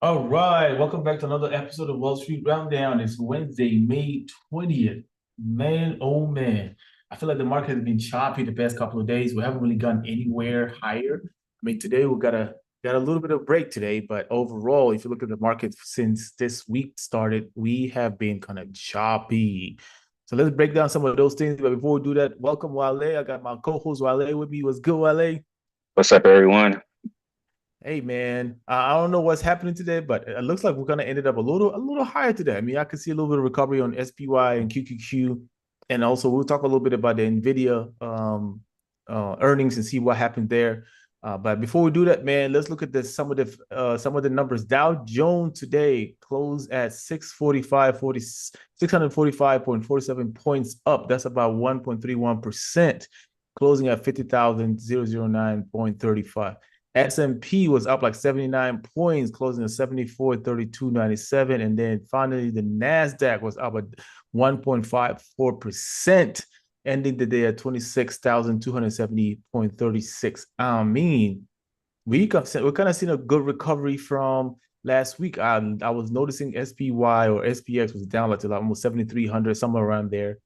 All right, welcome back to another episode of Wall Street Rundown. It's Wednesday, May 20th. Man, oh man. I feel like the market has been choppy the past couple of days. We haven't really gone anywhere higher. I mean, today we got a little bit of break today, but overall, if you look at the market since this week started, we have been kind of choppy. So let's break down some of those things. But before we do that, welcome Wale. I got my co-host Wale with me. What's good, Wale? What's up, everyone? Hey man, I don't know what's happening today, but it looks like we're gonna end up a little higher today. I mean, I can see a little bit of recovery on SPY and QQQ, and also we'll talk a little bit about the NVDA earnings and see what happened there. But before we do that, man, let's look at some of the numbers. Dow Jones today closed at 645.47 points up. That's about 1.31%, closing at 50,009.35. S&P was up like 79 points, closing at 74,32.97. And then finally, the NASDAQ was up at 1.54%, ending the day at 26,270.36. I mean, we're kind of seen a good recovery from last week. I was noticing SPY or SPX was down like to like almost 7,300, somewhere around there.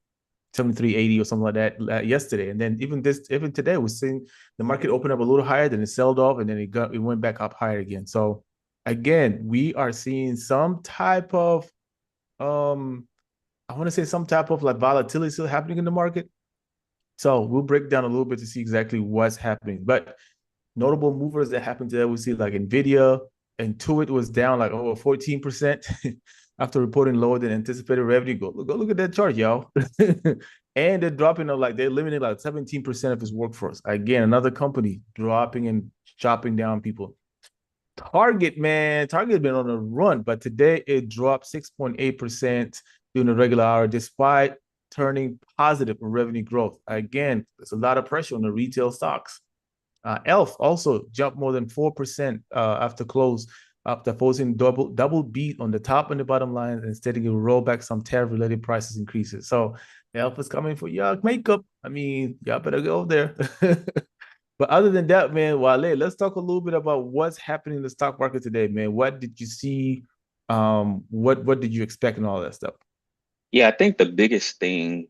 73.80 or something like that yesterday. And then even today, we're seeing the market open up a little higher, then it sold off, and then it went back up higher again. So again, we are seeing some type of I want to say some type of like volatility still happening in the market. So we'll break down a little bit to see exactly what's happening. But notable movers that happened today, we see like NVIDIA, and Intuit was down like over 14% after reporting lower than anticipated revenue. Go look at that chart, y'all. And they're dropping like they're limiting like 17% of its workforce. Again, another company dropping and chopping down people. Target, man, Target's been on a run, but today it dropped 6.8% during the regular hour, despite turning positive in revenue growth. Again, there's a lot of pressure on the retail stocks. ELF also jumped more than 4% after close, after posting double beat on the top and the bottom line, and steady to roll back some tariff-related prices increases. So ELF is coming for y'all makeup. I mean, y'all better go there. But other than that, man, Wale, let's talk a little bit about what's happening in the stock market today, man. What did you see? What did you expect and all that stuff? Yeah, I think the biggest thing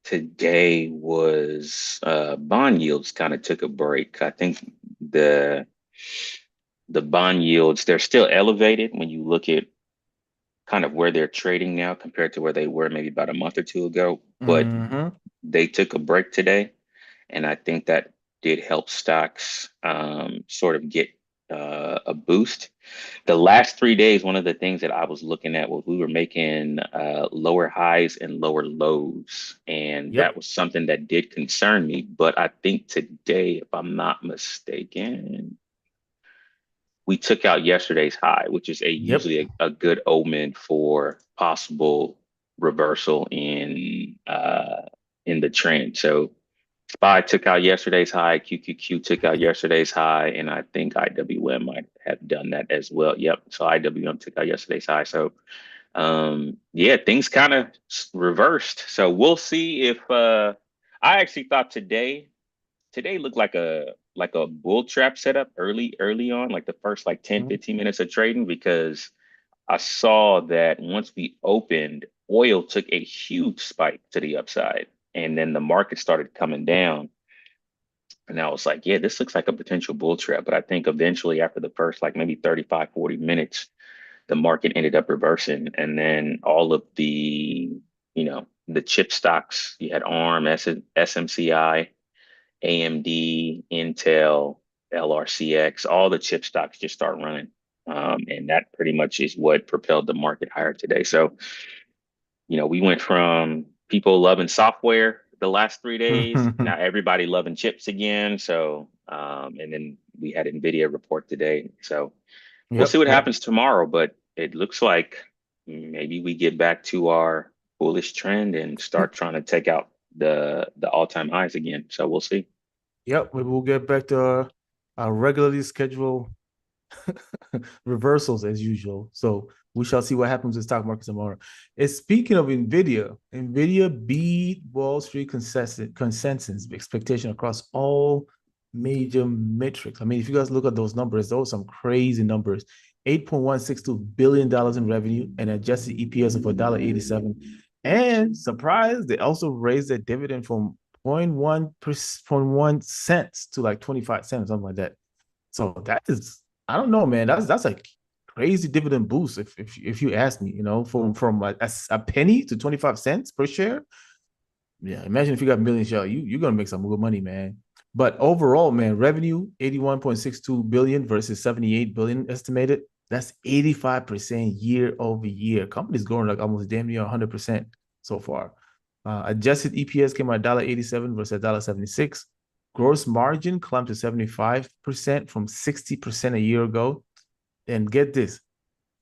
today was bond yields kind of took a break. I think the the bond yields, they're still elevated when you look at kind of where they're trading now compared to where they were maybe about a month or two ago, but Mm-hmm. they took a break today. And I think that did help stocks sort of get a boost. The last 3 days, one of the things that I was looking at was we were making lower highs and lower lows. And that Yep. was something that did concern me. But I think today, if I'm not mistaken, we took out yesterday's high, which is a Yep. usually a good omen for possible reversal in the trend. So SPY took out yesterday's high, QQQ took out yesterday's high, and I think IWM might have done that as well. Yep. So IWM took out yesterday's high. So yeah, things kind of reversed. So we'll see if I actually thought today looked like a bull trap setup early on, like the first like 10, Mhm. 15 minutes of trading, because I saw that once we opened, oil took a huge spike to the upside, and then the market started coming down. And I was like, yeah, this looks like a potential bull trap. But I think eventually, after the first like maybe 35, 40 minutes, the market ended up reversing. And then all of the chip stocks, you had ARM, SMCI, AMD, Intel, LRCX, all the chip stocks just start running. And that pretty much is what propelled the market higher today. So, we went from people loving software the last 3 days. Now everybody loving chips again. So, and then we had NVIDIA report today. So we'll see Yep. what Yep. happens tomorrow, but it looks like maybe we get back to our bullish trend and start trying to take out the all-time highs again. So we'll see. Yep. Maybe we'll get back to our regularly scheduled reversals as usual. So we shall see what happens in stock market tomorrow. And speaking of Nvidia beat Wall Street consensus expectation across all major metrics. I mean, if you guys look at those numbers, those are some crazy numbers. $8.162 billion in revenue, and adjusted EPS of $1.87. And surprise, they also raised their dividend from 0.1 cents to like 25 cents, something like that. So that is, I don't know, man. That's a crazy dividend boost if you ask me, from a penny to 25 cents per share. Yeah, imagine if you got a million shares, you're gonna make some good money, man. But overall, man, revenue 81.62 billion versus 78 billion estimated. That's 85% year over year. Company's growing like almost damn near 100% so far. Adjusted EPS came at $1.87 versus $1.76. Gross margin climbed to 75% from 60% a year ago. And get this,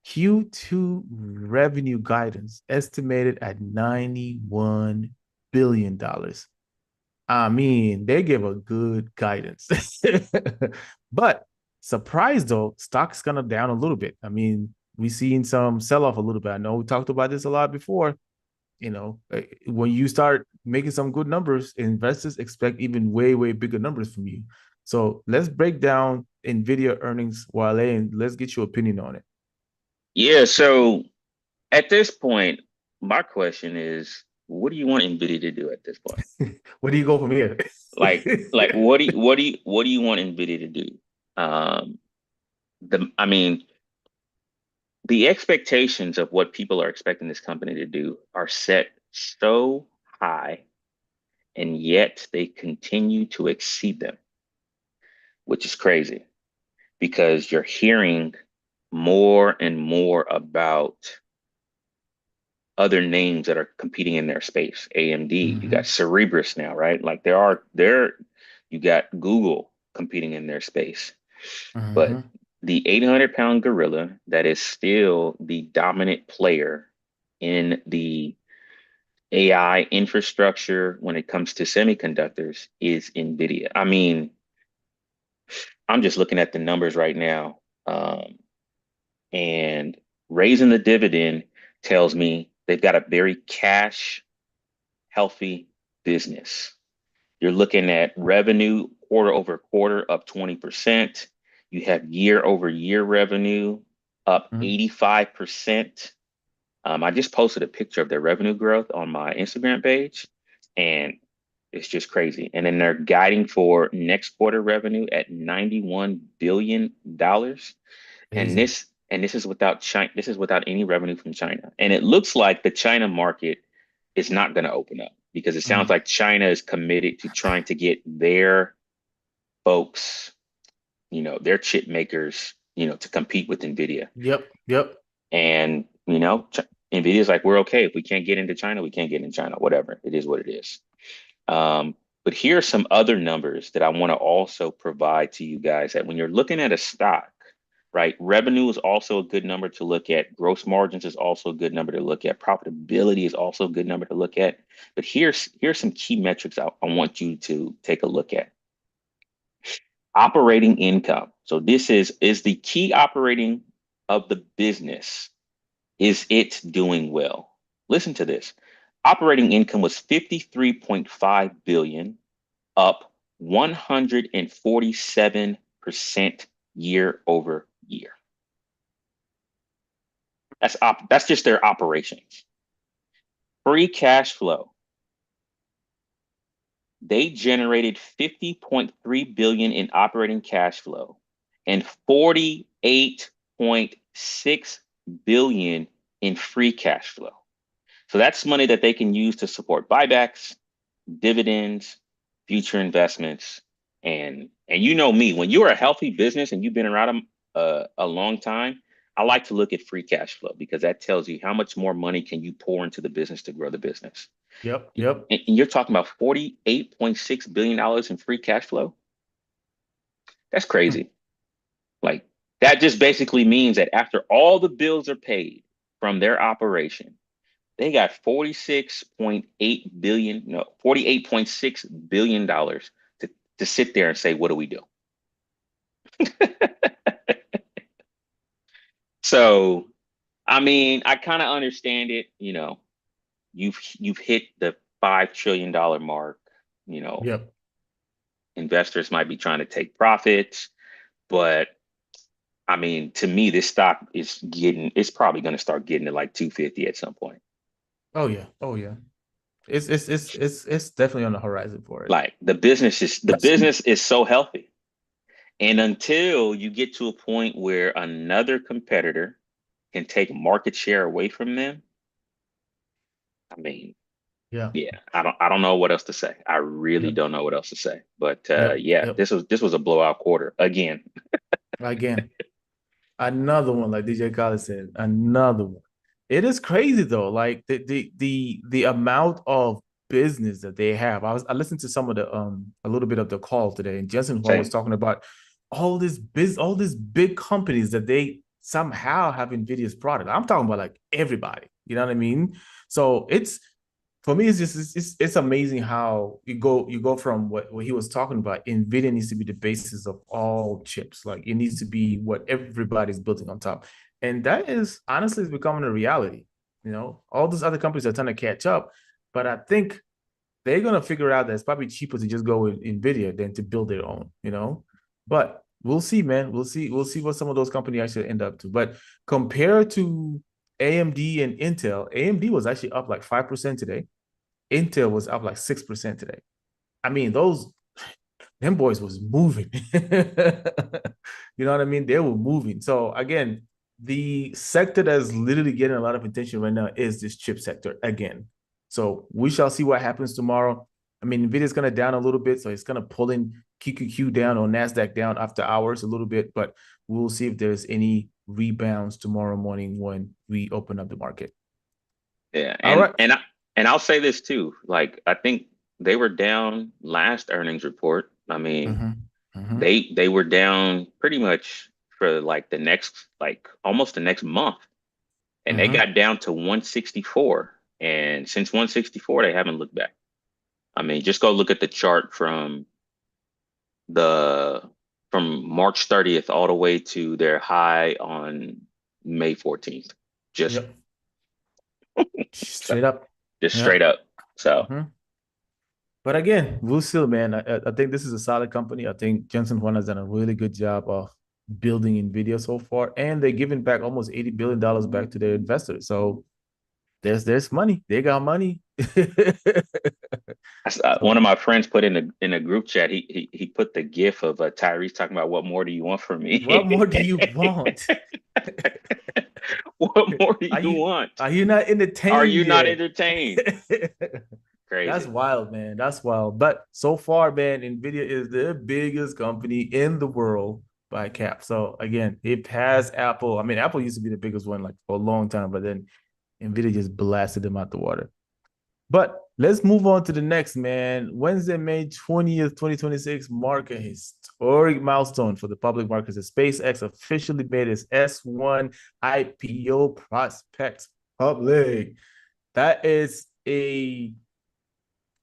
Q2 revenue guidance estimated at $91 billion. I mean, they give a good guidance. But surprise though, stock's gonna down a little bit. I mean, we seen some sell off a little bit. I know we talked about this a lot before. When you start making some good numbers, investors expect even way, way bigger numbers from you. So let's break down NVIDIA earnings, Wale, and let's get your opinion on it. Yeah, so at this point, my question is, what do you want NVIDIA to do at this point? Where do you go from here? Like what do you want NVIDIA to do? Um, I mean, the expectations of what people are expecting this company to do are set so high, and yet they continue to exceed them, which is crazy because you're hearing more and more about other names that are competing in their space. AMD, you got Mm-hmm. Cerebras now, right? Like there you got Google competing in their space. But Mm-hmm. the 800-pound gorilla that is still the dominant player in the AI infrastructure when it comes to semiconductors is NVIDIA. I mean, I'm just looking at the numbers right now, and raising the dividend tells me they've got a very cash healthy business. You're looking at revenue quarter over quarter up 20%. You have year over year revenue up Mm-hmm. 85%. I just posted a picture of their revenue growth on my Instagram page, and it's just crazy. And then they're guiding for next quarter revenue at $91 billion. And Crazy. this is without China, this is without any revenue from China. And it looks like the China market is not going to open up because it sounds Mm-hmm. like China is committed to trying to get their folks, their chip makers, to compete with NVIDIA. Yep. Yep. And, NVIDIA is like, we're okay. If we can't get into China, we can't get in China, whatever. It is what it is. But here are some other numbers that I want to also provide to you guys that when you're looking at a stock, right? Revenue is also a good number to look at. Gross margins is also a good number to look at. Profitability is also a good number to look at. But here's some key metrics I want you to take a look at. Operating income. So this is the key operating of the business. Is it doing well? Listen to this. Operating income was 53.5 billion, up 147% year over year. That's just their operations. Free cash flow. They generated 50.3 billion in operating cash flow and 48.6 billion in free cash flow. So that's money that they can use to support buybacks, dividends, future investments, and you know me, when you're a healthy business and you've been around a long time, I like to look at free cash flow because that tells you how much more money can you pour into the business to grow the business. Yep. Yep. And you're talking about $48.6 billion in free cash flow. That's crazy. Like that just basically means that after all the bills are paid from their operation, they got 46.8 billion, no, $48.6 billion to sit there and say, what do we do? So, I mean, I kind of understand it. You've hit the $5 trillion mark. You know, Yep. investors might be trying to take profits, but I mean, to me, this stock is getting, it's probably going to start getting to like 250 at some point. Oh yeah, oh yeah. It's definitely on the horizon for it. Like the That's business is so healthy. And until you get to a point where another competitor can take market share away from them, I mean, yeah. yeah, I don't know what else to say. I really Yep. don't know what else to say. But Yep. yeah, Yep. this was a blowout quarter again. Again, another one, like DJ Khaled said, another one. It is crazy though, like the amount of business that they have. I listened to some of the a little bit of the call today, and Jensen Huang was Same. talking about all these big companies that they somehow have Nvidia's product. I'm talking about like everybody. You know what I mean? So it's for me, it's just it's amazing how you go from what he was talking about. Nvidia needs to be the basis of all chips. Like it needs to be what everybody's building on top, and that is honestly is becoming a reality. You know, all those other companies are trying to catch up, but I think they're gonna figure out that it's probably cheaper to just go with Nvidia than to build their own. You know, but we'll see, man. We'll see. We'll see what some of those companies actually end up to. But compared to AMD and Intel, AMD was actually up like 5% today. Intel was up like 6% today. I mean, those them boys was moving. You know what I mean? They were moving. So again, the sector that's literally getting a lot of attention right now is this chip sector again. So we shall see what happens tomorrow. I mean, Nvidia's gonna down a little bit, so it's gonna pull in QQQ down or Nasdaq down after hours a little bit, but we'll see if there's any rebounds tomorrow morning when we open up the market. Yeah, All right. and I'll say this too. Like I think they were down last earnings report. I mean, Mm-hmm. Mm-hmm. they were down pretty much for like the next like almost the next month, and they Mm-hmm. got down to 164. And since 164, they haven't looked back. I mean, just go look at the chart the from March 30th all the way to their high on May 14th. Just Yep. so, Straight up. just Yeah. straight up. So Mm-hmm. But again, we'll still, man. I think this is a solid company. I think Jensen Huang has done a really good job of building NVIDIA so far, and they're giving back almost $80 billion back to their investors. So there's money. They got money. one So of my friends put in a group chat. He put the gif of Tyrese talking about what more do you want from what me? more do you want? What more do Are you you want? are you not Are entertained you not yet? entertained? That's Crazy. wild, man. That's wild. But so far, man, Nvidia is the biggest company in the world by cap. So again, it passed Apple. I mean, Apple used to be the biggest one like for a long time, but then Nvidia just blasted them out the water. But let's move on to the next, man. Wednesday, May 20th, 2026, mark a historic milestone for the public markets as SpaceX officially made its S1 IPO prospects public. That is a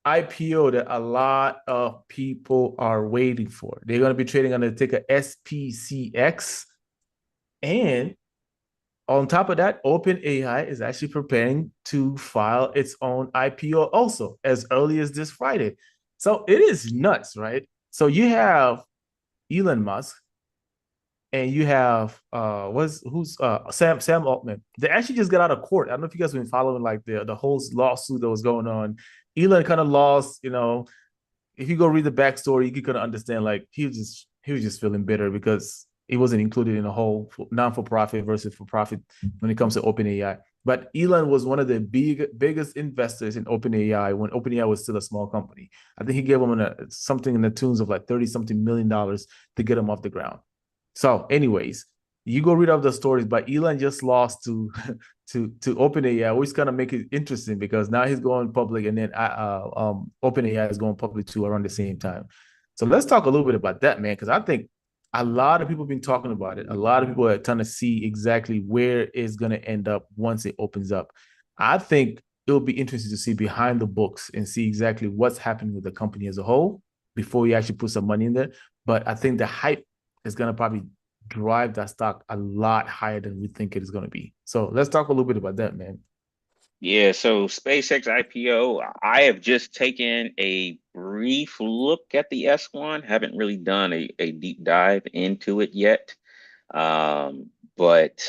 IPO that a lot of people are waiting for. They're going to be trading under the ticker SPCX. And on top of that, OpenAI is actually preparing to file its own IPO also as early as this Friday. So it is nuts, right? So you have Elon Musk and you have who's Sam Altman. They actually just got out of court. I don't know if you guys have been following like the whole lawsuit that was going on. Elon kind of lost, you know, if you go read the backstory, you can kind of understand like he was just feeling bitter because he wasn't included in a whole non-for-profit versus for-profit when it comes to OpenAI. But Elon was one of the biggest investors in OpenAI when OpenAI was still a small company. I think he gave him something in the tunes of like 30 something $million to get him off the ground. So, anyways, you go read up the stories, but Elon just lost to to OpenAI, which kind of make it interesting because now he's going public, and then OpenAI is going public too around the same time. So let's talk a little bit about that, man, because I think a lot of people have been talking about it. A lot of people are trying to see exactly where it's going to end up once it opens up. I think it'll be interesting to see behind the books and see exactly what's happening with the company as a whole before we actually put some money in there. But I think the hype is going to probably drive that stock a lot higher than we think it is going to be. So let's talk a little bit about that, man. Yeah, so SpaceX IPO, I have just taken a brief look at the S1, haven't really done a deep dive into it yet. But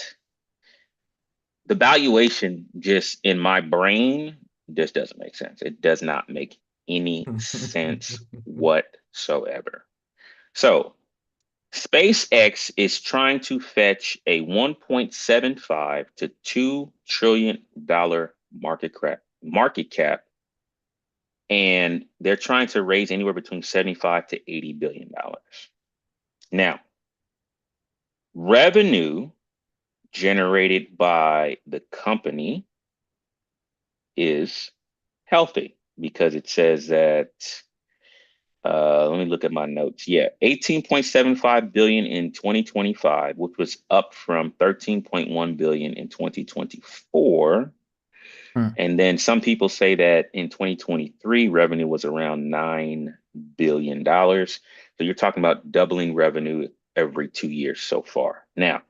the valuation just in my brain just doesn't make sense. It does not make any sense whatsoever. So SpaceX is trying to fetch a 1.75 to $2 trillion market cap, and they're trying to raise anywhere between 75 to 80 billion dollars. Now, revenue generated by the company is healthy because it says that let me look at my notes. Yeah, 18.75 billion in 2025, which was up from 13.1 billion in 2024. Hmm. And then some people say that in 2023, revenue was around $9 billion. So you're talking about doubling revenue every 2 years so far. Now,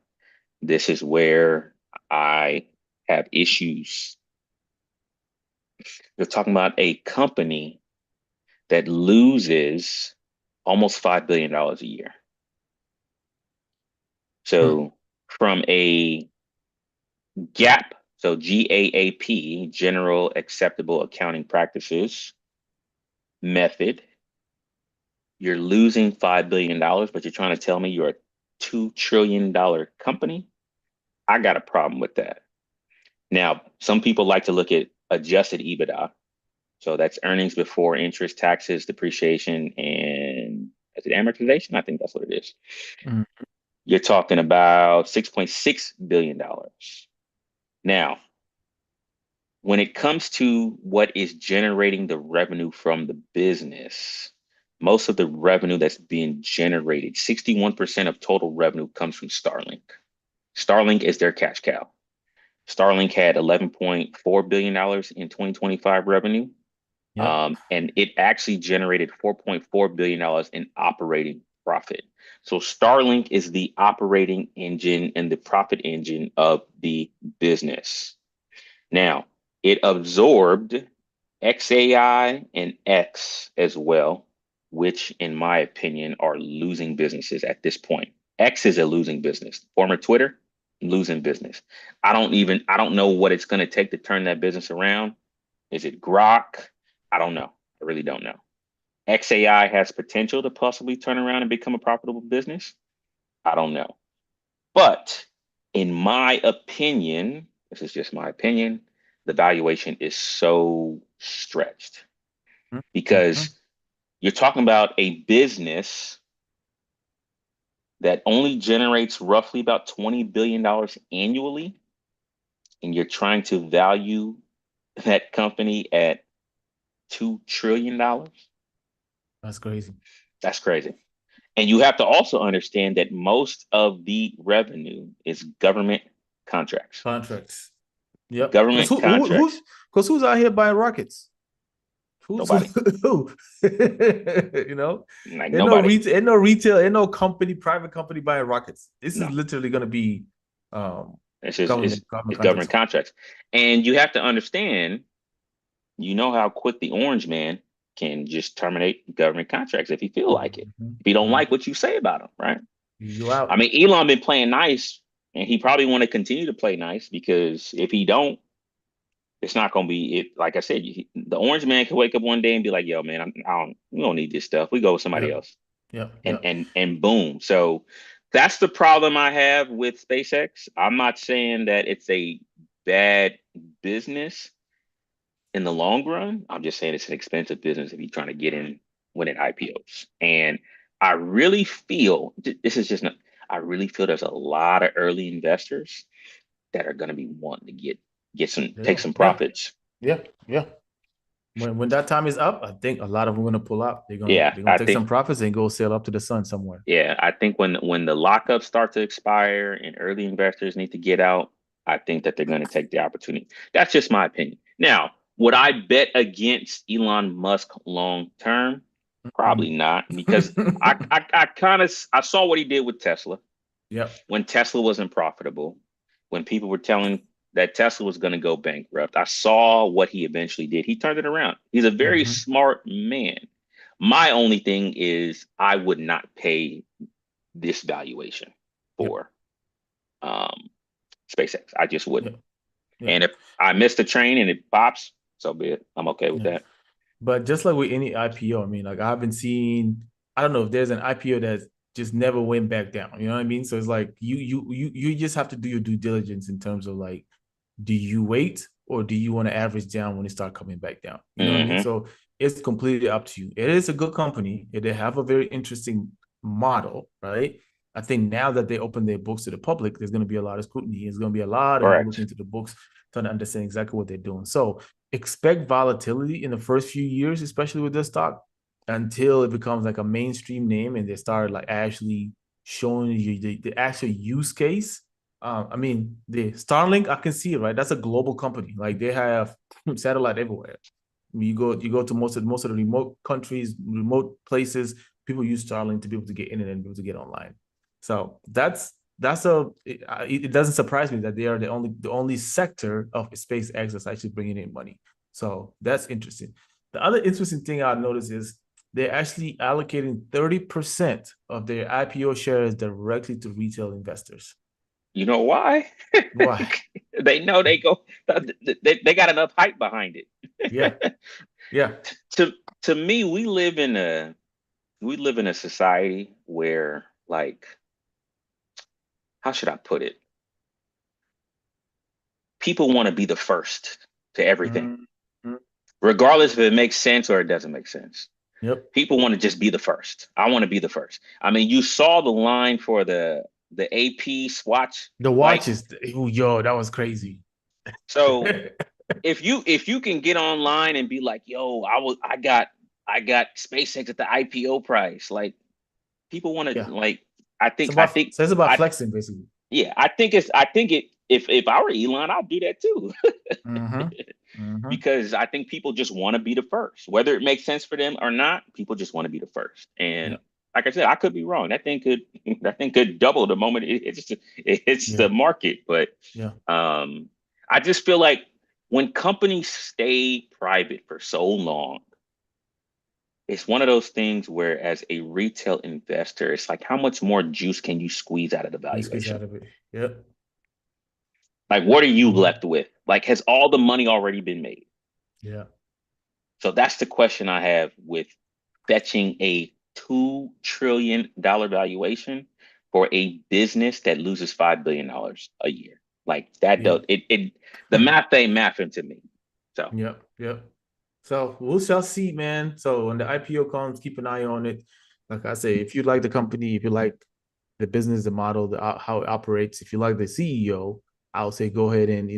this is where I have issues. You're talking about a company that loses almost $5 billion a year. Hmm. So from a GAAP, so GAAP, General Acceptable Accounting Practices method, you're losing $5 billion, but you're trying to tell me you're a $2 trillion company? I got a problem with that. Now, some people like to look at adjusted EBITDA. So that's earnings before interest, taxes, depreciation, and is it amortization? I think that's what it is. Hmm. You're talking about $6.6 billion. Now, when it comes to what is generating the revenue from the business, most of the revenue that's being generated, 61% of total revenue comes from Starlink. Starlink is their cash cow. Starlink had $11.4 billion in 2025 revenue. Yep. And it actually generated $4.4 billion in operating profit. So Starlink is the operating engine and the profit engine of the business. Now, it absorbed XAI and X as well, which, in my opinion, are losing businesses at this point. X is a losing business. Former Twitter, losing business. I don't know what it's going to take to turn that business around. Is it Grok? I don't know. I really don't know. XAI has potential to possibly turn around and become a profitable business. I don't know. But in my opinion, this is just my opinion, the valuation is so stretched Hmm. because you're talking about a business that only generates roughly about $20 billion annually, and you're trying to value that company at $2 trillion. That's crazy. That's crazy. And you have to also understand that most of the revenue is government contracts. Contracts. Yep. Because Government who's contracts. out here buying rockets? Who's Nobody. who? You know, Like nobody. ain't no retail, ain't no company, private company buying rockets. This is No. literally going to be um It's just government it's contracts. government contracts. And you have to understand, you know how quick the orange man can just terminate government contracts if he feel like it. Mhm. If he don't like Mhm. what you say about him, right? You I out. mean, Elon been playing nice and he probably want to continue to play nice because if he don't, it's not going to be it. Like I said, the orange man can wake up one day and be like, "Yo, man, we don't need this stuff. We go with somebody Yep. else," Yep. and Yep. and boom. So that's the problem I have with SpaceX. I'm not saying that it's a bad business in the long run. I'm just saying it's an expensive business if you're trying to get in when it IPOs. And I really feel this is just not. I really feel there's a lot of early investors that are going to be wanting to get some take Yeah. some Yeah. profits. Yeah. Yeah. When that time is up, I think a lot of them are going to pull out. Yeah, They're gonna I take some think profits and go sail up to the sun somewhere. yeah, I think when the lockups start to expire and early investors need to get out, I think that they're going to take the opportunity. That's just my opinion. Now, would I bet against Elon Musk long term? Probably Mhm. not, because I kind of I saw what he did with Tesla Yep. when Tesla wasn't profitable, when people were telling that Tesla was going to go bankrupt. I saw what he eventually did. He turned it around. He's a very Hmm. smart man. My only thing is I would not pay this valuation Yep. for. SpaceX. I just Yeah. wouldn't. Yeah. And if I miss the train and it pops, so be it. I'm okay with Yeah. that. But just like with any IPO, I mean, like I haven't seen, I don't know if there's an IPO that just never went back down. You know what I mean? So it's like you just have to do your due diligence in terms of like, do you wait or do you want to average down when it start coming back down? You know what I mean? Hmm. So it's completely up to you. It is a good company. They have a very interesting model, right? I think now that they open their books to the public, there's going to be a lot of scrutiny. There's going to be a lot of people looking Correct. into the books trying to understand exactly what they're doing. So expect volatility in the first few years, especially with this stock, until it becomes like a mainstream name and they start like actually showing you the actual use case. I mean, the Starlink, I can see it, right? That's a global company. Like they have satellite everywhere. You go to most of the remote countries, remote places. People use Starlink to be able to get internet and be able to get online. So that's it doesn't surprise me that they are the only sector of SpaceX that's actually bringing in money. So that's interesting. The other interesting thing I noticed is they're actually allocating 30% of their IPO shares directly to retail investors. You know why? Why? They know they got enough hype behind Yeah, it. yeah. To to me, we live in a society where, like, how should I put it? People want to be the first to everything, Mm-hmm. regardless if it makes sense or it doesn't make sense. Yep. People want to just be the first. I want to be the first. I mean, you saw the line for the AP Swatch, The like, watches, oh, yo, that was crazy. so if you can get online and be like, yo, I got SpaceX at the IPO price, like, people want to, Yeah. like, It's I about think so it's about I flexing basically. yeah, I think it if I were Elon, I'd do that too. Mm-hmm. Mm-hmm. Because I think people just want to be the first, whether it makes sense for them or not. People just want to be the first, Yeah. and like I said, I could be wrong. That thing could double the moment it's Yeah. the market. But Yeah. um, I just feel like when companies stay private for so long, it's one of those things where, as a retail investor, it's like, how much more juice can you squeeze out of the You squeeze valuation? out of it. Yep. Like, what are you Mm-hmm. left with? Like, has all the money already been made? Yeah. So that's the question I have with fetching a $2 trillion valuation for a business that loses $5 billion a year. Like, that Yeah. does it. The math ain't mathing to me. So Yep. Yep. So we shall see, man. So when the IPO comes, keep an eye on it. Like I say, if you like the company, if you like the business, the model, how it operates, if you like the CEO, I'll say go ahead and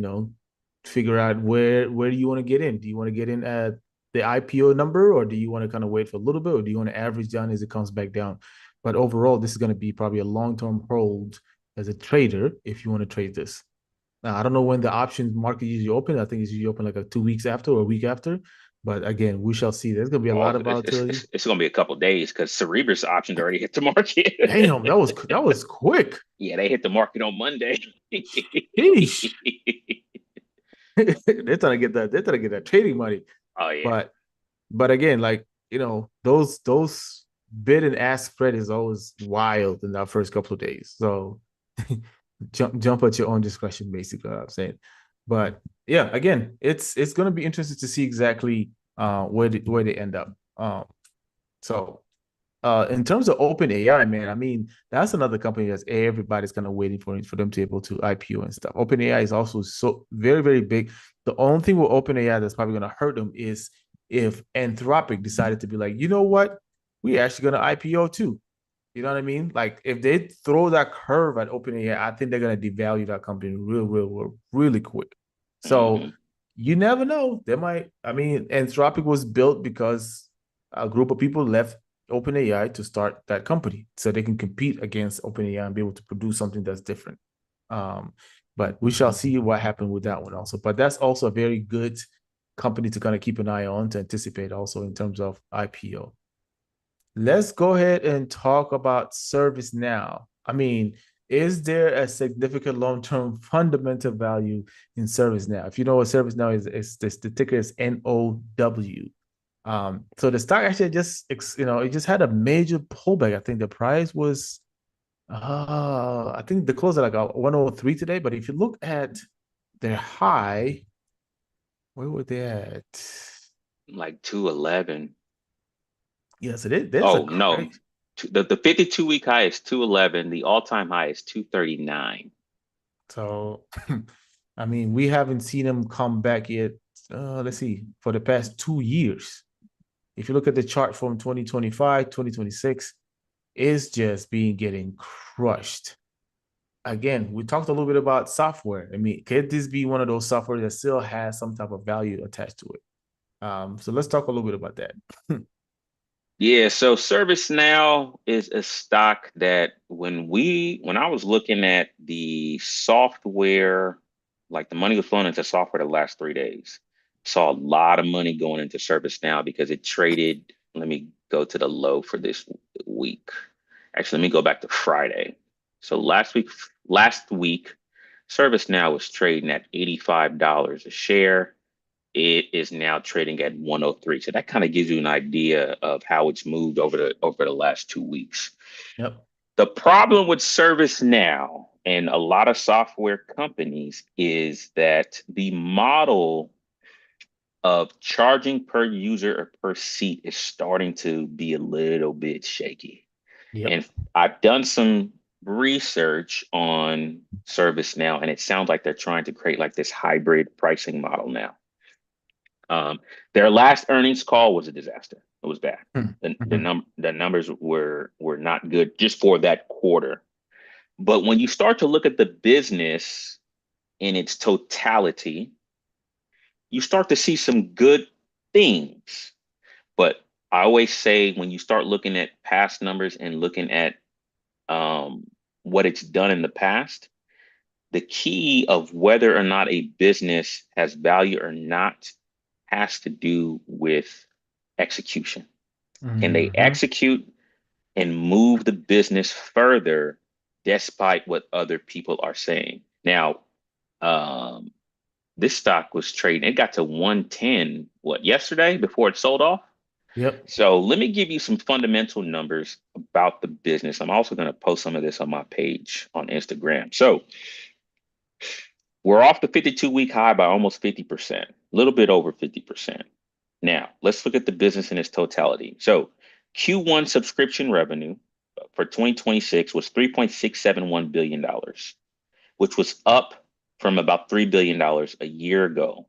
figure out where do you want to get in. Do you want to get in at the IPO number, or do you want to kind of wait for a little bit, or do you want to average down as it comes back down? But overall, this is going to be probably a long-term hold as a trader if you want to trade this. Now, I don't know when the options market usually open. I think it's usually open like 2 weeks after or a week after. But again, we shall see. There's going to be a lot all of it's, it's, volatility. it's, it's going to be a couple of days because Cerebrus options already hit the market. Damn, that was quick. Yeah, they hit the market on Monday. Sheesh. They're trying to get that. They're trying to get that trading money. Oh yeah. But but again, like those bid and ask spread is always wild in that first couple of days. So jump at your own discretion, basically. What I'm saying. But yeah, again, it's going to be interesting to see exactly where they end up. So in terms of open AI, man, I mean, that's another company that's everybody's kind of waiting for them to be able to IPO and stuff. Open AI is also so very, very big. The only thing with open AI that's probably going to hurt them is if Anthropic decided to be like, you know what, we actually going to IPO too. You know what I mean? Like if they throw that curve at OpenAI, I think they're gonna devalue that company really quick. So Hmm. you never know. They might. I mean, Anthropic was built because a group of people left OpenAI to start that company, so they can compete against OpenAI and be able to produce something that's different. Um, but we shall see what happened with that one also. But that's also a very good company to kind of keep an eye on to anticipate also in terms of IPO. Let's go ahead and talk about ServiceNow. I mean, is there a significant long-term fundamental value in ServiceNow? If you know what ServiceNow is, the ticker is NOW. So the stock actually just it just had a major pullback. I think the price was I think the close at like a 103 today, but if you look at their high, where were they at? Like 211. Yes, there's a Oh no, crazy. the 52-week high is 211. The all-time high is 239. So, I mean, we haven't seen them come back yet. Let's see, for the past 2 years. If you look at the chart from 2025, 2026, it's just being getting crushed. Again, we talked a little bit about software. I mean, could this be one of those software that still has some type of value attached to it? So let's talk a little bit about that. Yeah, so ServiceNow is a stock that when I was looking at the software, like the money was flowing into software the last 3 days, saw a lot of money going into ServiceNow because it traded. Let me go to the low for this week. Actually, let me go back to Friday. So last week, ServiceNow was trading at $85 a share. It is now trading at 103. So that kind of gives you an idea of how it's moved over the last 2 weeks. Yep. The problem with ServiceNow and a lot of software companies is that the model of charging per user or per seat is starting to be a little bit shaky. Yep. And I've done some research on ServiceNow, and it sounds like they're trying to create like this hybrid pricing model now. Their last earnings call was a disaster. It was bad. Mm-hmm. The numbers were not good just for that quarter. But when you start to look at the business in its totality, you start to see some good things. But I always say when you start looking at past numbers and looking at um, what it's done in the past, the key of whether or not a business has value or not has to do with execution. Can they Mm-hmm. execute and move the business further despite what other people are saying? Now, um, this stock was trading, it got to 110, what, yesterday before it sold off? Yep. So let me give you some fundamental numbers about the business. I'm also going to post some of this on my page on Instagram. So we're off the 52-week high by almost 50%, a little bit over 50%. Now, let's look at the business in its totality. So, Q1 subscription revenue for 2026 was $3.671 billion, which was up from about $3 billion a year ago.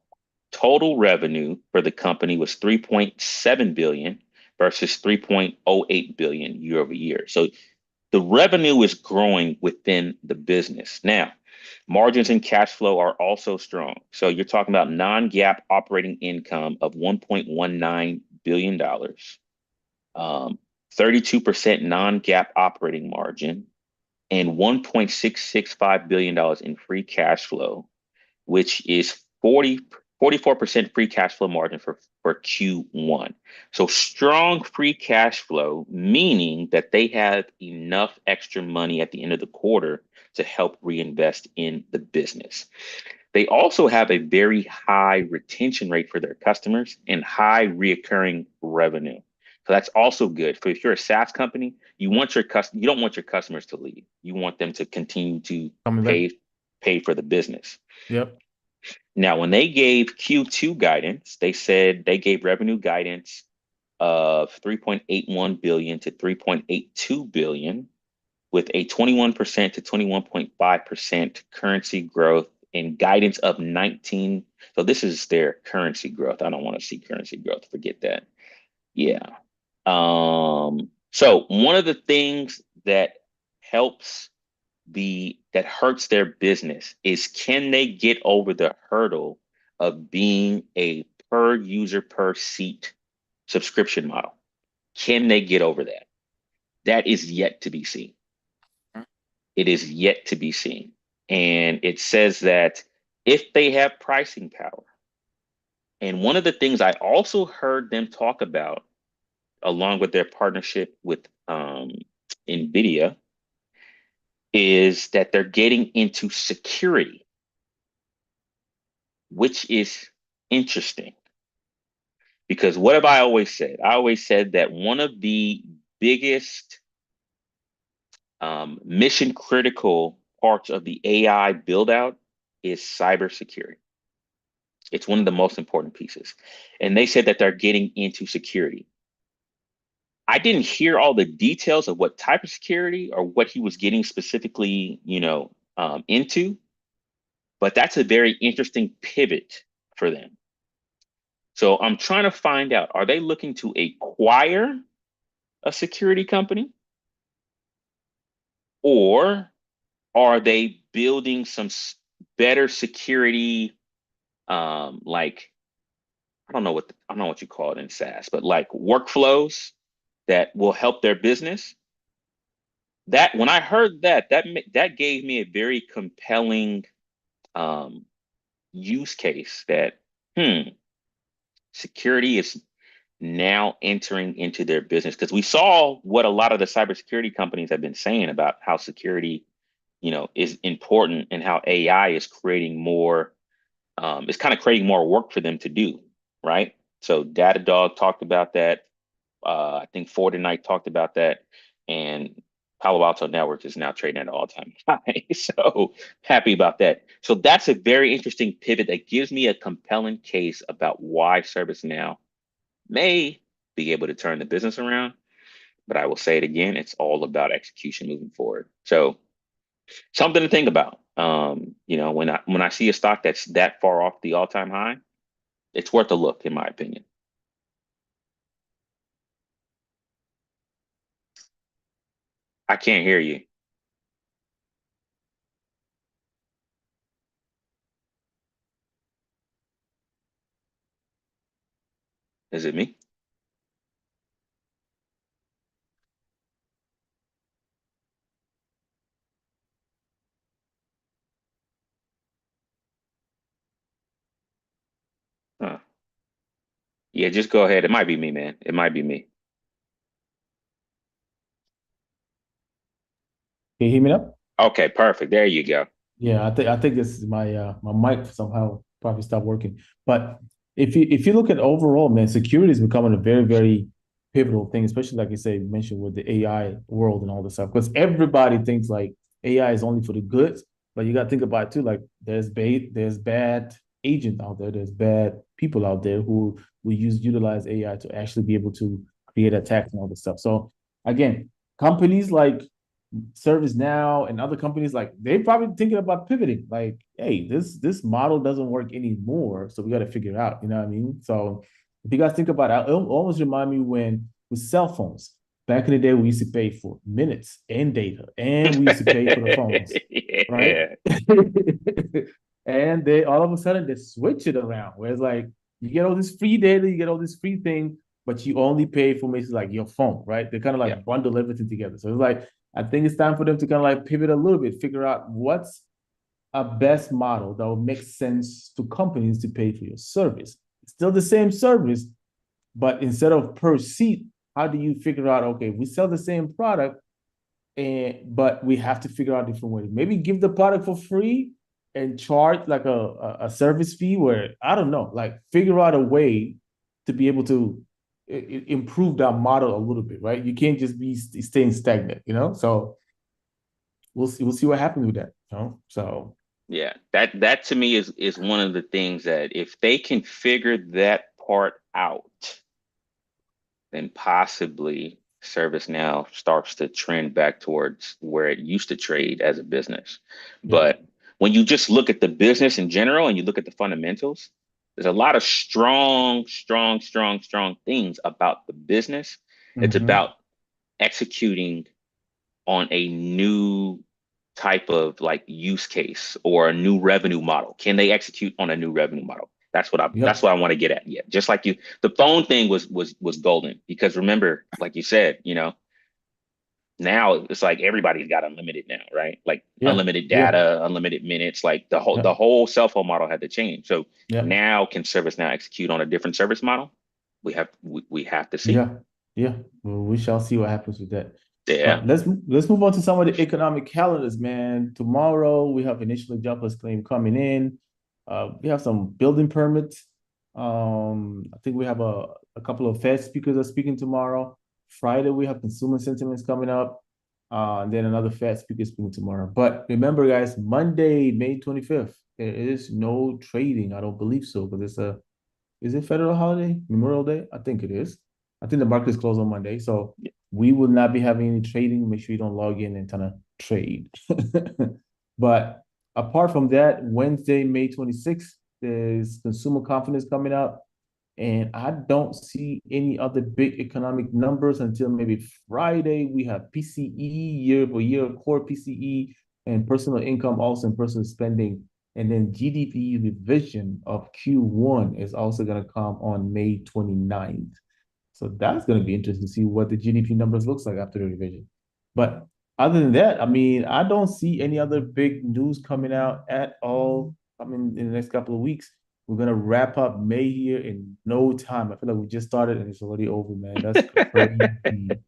Total revenue for the company was 3.7 billion versus 3.08 billion year over year. So the revenue is growing within the business. Now, margins and cash flow are also strong. So you're talking about non-GAAP operating income of $1.19 billion, 32% non-GAAP operating margin, and $1.665 billion in free cash flow, which is 44% free cash flow margin for Q1. So strong free cash flow, meaning that they have enough extra money at the end of the quarter to help reinvest in the business. They also have a very high retention rate for their customers and high reoccurring revenue. So that's also good. For if you're a SaaS company, you don't want your customers to leave. You want them to continue to Coming back. pay for the business. Yep. Now, when they gave Q2 guidance, they said they gave revenue guidance of 3.81 billion to 3.82 billion with a 21% to 21.5% currency growth and guidance of 19. So this is their currency growth. I don't want to see currency growth. Forget that. Yeah. So one of the things that helps that hurts their business is can they get over the hurdle of being a per user per seat subscription model? Can they get over that? That is yet to be seen. It is yet to be seen. And it says that if they have pricing power, and one of the things I also heard them talk about, along with their partnership with NVDA, is that they're getting into security, which is interesting. Because what have I always said? I always said that one of the biggest mission critical parts of the AI build out is cybersecurity. It's one of the most important pieces. And they said that they're getting into security. I didn't hear all the details of what type of security or what he was getting specifically, into, but that's a very interesting pivot for them. So I'm trying to find out, are they looking to acquire a security company or are they building some better security, like I don't know what you call it in SaaS, but like workflows that will help their business? That when I heard that, that gave me a very compelling um, use case that hmm, security is now entering into their business because we saw what a lot of the cybersecurity companies have been saying about how security, is important and how AI is creating more, it's kind of creating more work for them to do, right? So Datadog talked about that. I think Fortnite talked about that, and Palo Alto Networks is now trading at an all-time high. So happy about that. So that's a very interesting pivot that gives me a compelling case about why ServiceNow may be able to turn the business around. But I will say it again, it's all about execution moving forward. So something to think about. When I see a stock that's that far off the all-time high, it's worth a look, in my opinion. I can't hear you. Is it me? Huh. Yeah, just go ahead. It might be me, man. It might be me. Can you hear me now? Okay, perfect. There you go. Yeah, I think this is my mic somehow probably stopped working. But if you look at overall, man, security is becoming a very, very pivotal thing, especially like you say, mentioned with the AI world and all this stuff. Because everybody thinks like AI is only for the good, but you got to think about it too. Like there's bad agents out there, there's bad people out there who will utilize AI to actually be able to create attacks and all this stuff. So again, companies like ServiceNow and other companies, like they probably thinking about pivoting. Like, hey, this model doesn't work anymore, so we got to figure it out. You know what I mean? So if you guys think about it, it almost remind me when with cell phones back in the day, we used to pay for minutes and data, and we used to pay for the phones, right? Yeah. And they all of a sudden they switch it around, where it's like you get all this free data, you get all this free thing, but you only pay for basically like your phone, right? They kind of Yeah. like bundle everything together. So it's like I think it's time for them to kind of like pivot a little bit, figure out what's a best model that will make sense to companies to pay for your service. It's still the same service, but instead of per seat, how do you figure out, okay, we sell the same product, but we have to figure out different ways. Maybe give the product for free and charge like a service fee where, I don't know, like figure out a way to be able to improve that model a little bit, right? You can't just be staying stagnant, So we'll see what happens with that. So Yeah. That to me is one of the things that if they can figure that part out, then possibly ServiceNow starts to trend back towards where it used to trade as a business. yeah. But when you just look at the business in general and you look at the fundamentals, there's a lot of strong, strong, strong, strong things about the business. It's Mm-hmm. about executing on a new type of like use case or a new revenue model. Can they execute on a new revenue model? That's Yep. what I want to get at. Yeah. Just like the phone thing was golden because remember, like you said, now it's like everybody's got unlimited now, right? Like Yeah. unlimited Yeah. data, unlimited minutes, like the whole the Yep. whole cell phone model had to change. So Yep. now can ServiceNow execute on a different service model? We have to see. Yeah. Yeah. Well, we shall see what happens with that. Yeah. But let's move on to some of the economic calendars, man. Tomorrow we have initial jobless claim coming in. We have some building permits. I think we have a couple of Fed speakers are speaking tomorrow. Friday we have consumer sentiments coming up. And then another Fed speaker speaking tomorrow. But remember, guys, Monday, May 25th, there is no trading. I don't believe so, because it's a is it federal holiday, Memorial Day? I think it is. I think the market is closed on Monday, so we will not be having any trading. Make sure you don't log in and kind of trade. But apart from that, Wednesday, May 26th, there's consumer confidence coming out. And I don't see any other big economic numbers until maybe Friday. We have PCE, year-over-year core PCE, and personal income also, and personal spending. And then GDP revision of Q1 is also going to come on May 29th. So that's going to be interesting to see what the GDP numbers looks like after the revision. But other than that, I mean, I don't see any other big news coming out at all. I mean, in the next couple of weeks, we're gonna wrap up May here in no time. I feel like we just started and it's already over, man. That's crazy.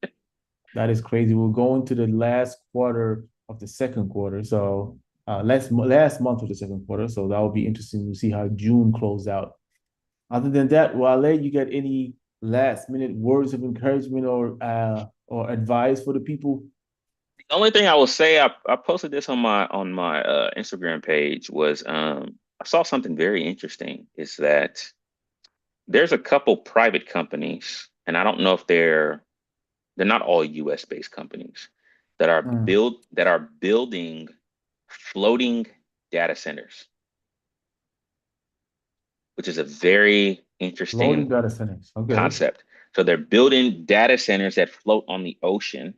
That is crazy. We're going to the last quarter of the second quarter. So last month of the second quarter. So that will be interesting to see how June closed out. Other than that, Wale, you got any last minute words of encouragement or advice for the people? The only thing I will say, I posted this on my Instagram page was I saw something very interesting is that there's a couple private companies, and I don't know if they're not all US based companies Mm, that are building floating data centers, which is a very floating interesting data centers. Okay. concept. So they're building data centers that float on the ocean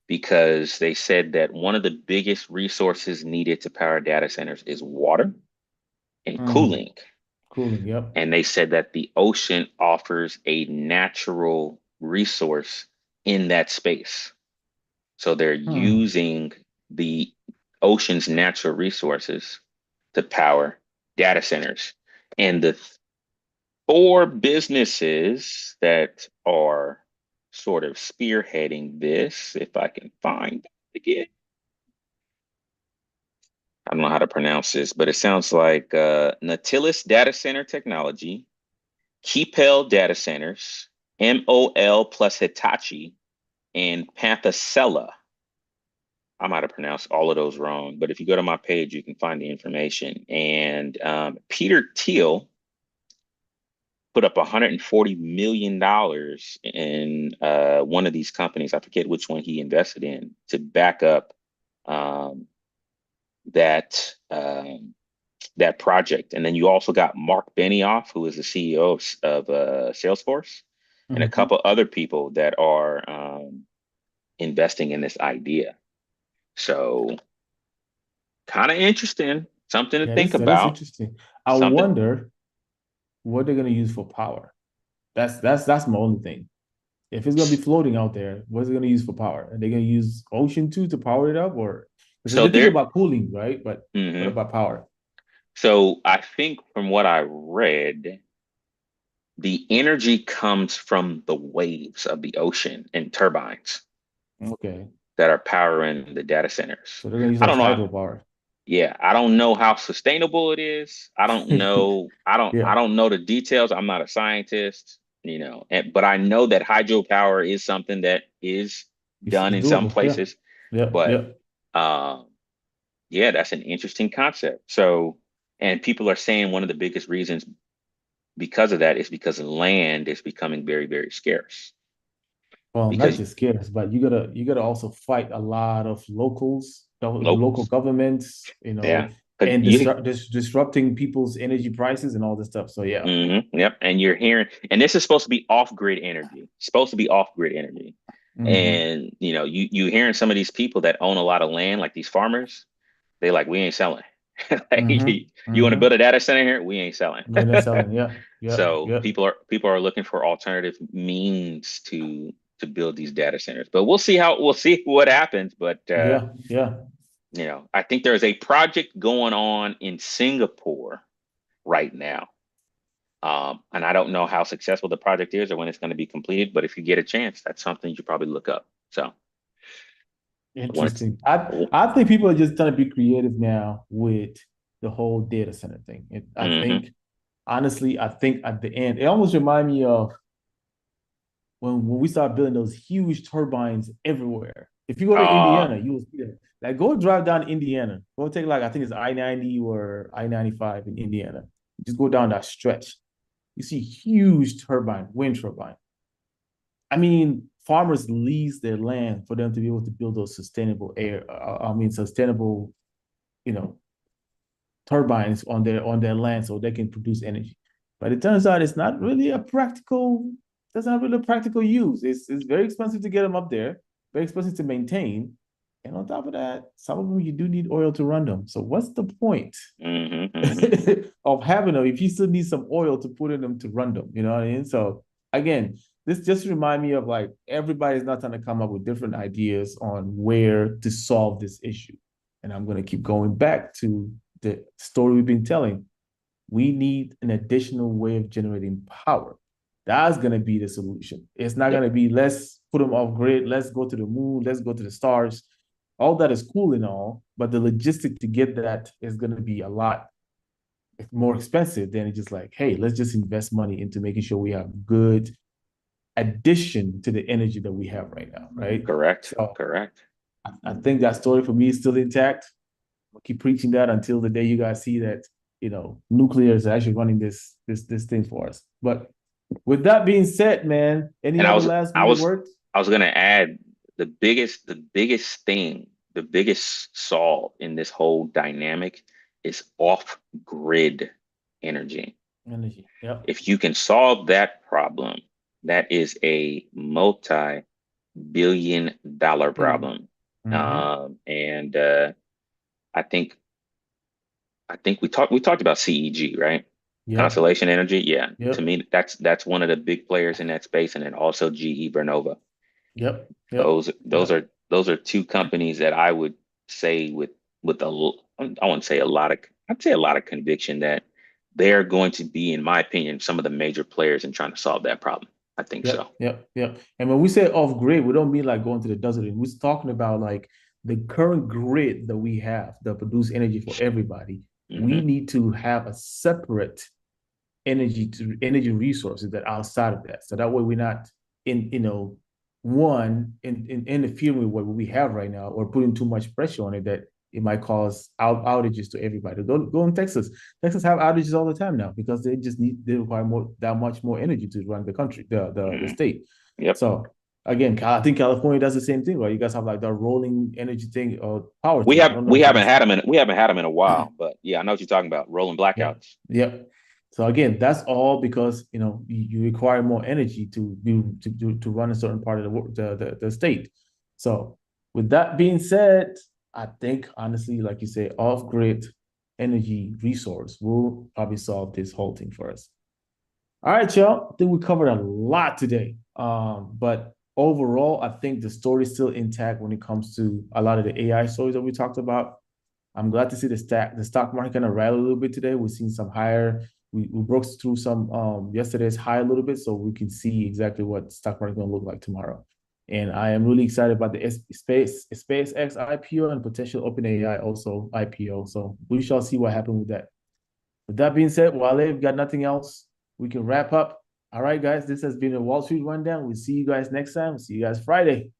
because they said that one of the biggest resources needed to power data centers is water and Mm, cooling. cooling. Yep. And they said that the ocean offers a natural resource in that space. So they're Hmm. using the ocean's natural resources to power data centers. And the four businesses that are sort of spearheading this, if I can find it again, I don't know how to pronounce this, but it sounds like Nautilus Data Center Technology, Keepel Data Centers, MOL plus Hitachi, and Panthacella. I might have pronounced all of those wrong, but if you go to my page, you can find the information. And Peter Thiel put up $140 million in one of these companies. I forget which one he invested in to back up um, that that project. And then you also got Mark Benioff, who is the CEO of Salesforce, and a Mhm. couple other people that are investing in this idea. So kind of interesting, something to Yeah, think that is about. interesting. I Something. wonder what they're gonna use for power. That's my only thing. If it's gonna be floating out there, what's it gonna use for power? Are they gonna use ocean too to power it up, or because So they're thinking there. about cooling, right? But what Mhm. about power? So I think from what I read, the energy comes from the waves of the ocean and turbines Okay, that are powering the data centers. so they're gonna use I like don't know. hydropower. Yeah, I don't know how sustainable it is. I don't know. I Yeah, don't know the details. I'm not a scientist, but I know that hydropower is something that is done it's in some doable. Yeah, places. yeah, But yeah. um, yeah, that's an interesting concept. So, and people are saying one of the biggest reasons because of that is because land is becoming very, very scarce. Well, not Because just scarce, but you gotta also fight a lot of locals, the local locals, governments, yeah, because and you, disrupting people's energy prices and all this stuff. So yeah. yep, and you're hearing, and this is supposed to be off-grid energy, it's supposed to be off-grid energy, Hmm. and you hearing some of these people that own a lot of land, like these farmers, they like we ain't selling. Like, Hmm. you want to build Hmm. a data center here? We ain't selling. We're not selling. Yeah. Yep. So Yep. people are looking for alternative means to build these data centers. But we'll see what happens. But Yeah. Yeah. I think there's a project going on in Singapore right now. And I don't know how successful the project is or when it's going to be completed, but if you get a chance, that's something you should probably look up. So when it's Interesting. I think people are just trying to be creative now with the whole data center thing. I hmm think honestly, I think at the end, it almost reminds me of when we started building those huge turbines everywhere. If you go to Uh, Indiana, you will see that. Like, go drive down Indiana. Go take like I think it's I-90 or I-95 in Indiana. Just go down that stretch. You see huge turbine, wind turbine. I mean, farmers lease their land for them to be able to build those sustainable sustainable, you know, turbines on their land so they can produce energy. But it turns out it's not really a practical, doesn't have really a practical use. It's very expensive to get them up there, very expensive to maintain. And on top of that, some of them you do need oil to run them. So what's the point hmm. of having them if you still need some oil to put in them to run them? You know what I mean? So again, this just remind me of like everybody's not trying to come up with different ideas on where to solve this issue. And I'm going to keep going back to the story we've been telling. We need an additional way of generating power. That's going to be the solution. It's not going Yep. to be let's put them off grid, let's go to the moon, let's go to the stars. All that is cool and all, but the logistic to get that is going to be a lot more expensive than it's just like, hey, let's just invest money into making sure we have good addition to the energy that we have right now, right? Correct. So Correct. I think that story for me is still intact. I'll keep preaching that until the day you guys see that nuclear is actually running this thing for us. But with that being said, man, any And other last I minute was, words? I was gonna add the biggest thing, the biggest solve in this whole dynamic is off-grid energy. Energy. Yep. If you can solve that problem, that is a multi-billion dollar Billion. problem. Mm-hmm. And I think we talked about CEG, right? Yep. Constellation Energy. Yeah. To Yep. me, that's one of the big players in that space, and then also GE Vernova. Yep. Yep. Those are two companies that I would say with I wouldn't say a lot of I'd say a lot of conviction that they're going to be, in my opinion, some of the major players in trying to solve that problem. I think Yep, so. yep, yep. And when we say off grid, we don't mean like going to the desert. We're talking about like the current grid that we have that produce energy for everybody. We Hmm. need to have a separate energy resources that are outside of that. So that way we're not in, in interfering with what we have right now or putting too much pressure on it that it might cause outages to everybody. Go in Texas. Texas have outages all the time now because they require more that much more energy to run the country, the Hmm. state. Yep. So again, I think California does the same thing, right? You guys have like the rolling energy thing or power We thing. I have don't know we if you haven't guys. had them in we haven't had them in a while, but yeah, I know what you're talking about. Rolling Yep. blackouts. Yep. So again, that's all because you require more energy to run a certain part of the state. So with that being said, I think honestly, like you say, off grid energy resource will probably solve this whole thing for us. All right, y'all. I think we covered a lot today. But overall, I think the story is still intact when it comes to a lot of the AI stories that we talked about. I'm glad to see the stock market kind of rally a little bit today. We've seen some higher. We broke through some yesterday's high a little bit, so we can see exactly what the stock market is going to look like tomorrow. And I am really excited about the SpaceX IPO and potential OpenAI also IPO. So we shall see what happens with that. With that being said, Wale, we've got nothing else. We can wrap up. All right, guys, this has been a Wall Street Rundown. We'll see you guys next time. See you guys Friday.